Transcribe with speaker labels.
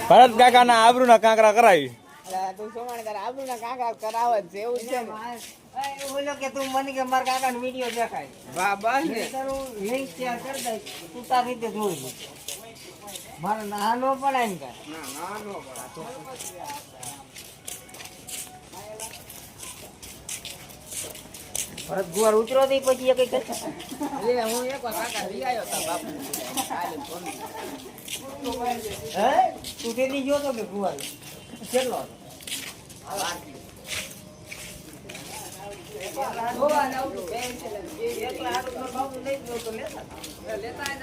Speaker 1: ભરત કાકા ના આબરૂ ના કાંકરા કરાવી.
Speaker 2: તું સોમાણી તારા આબરૂ ના કાંકરા કરાવે છે એવું છે ને. બોલો કે તું મને કે મારા કાકા નો વિડીયો દેખાય. વાહ બસ ને તારું લિંક શેર કરી દે. તું તારી રીતે જોઈ લે. મારે નાનો પણ એમ કર. ના નાનો પણ. ભરત ગુવાર ઉતરો દે પછી કઈ કરશે. અરે હું એક વાર કાકા લઈ આવ્યો તા બાપુ. હે તું તેદી જો તો કે ગુવાર કેટલો લેતા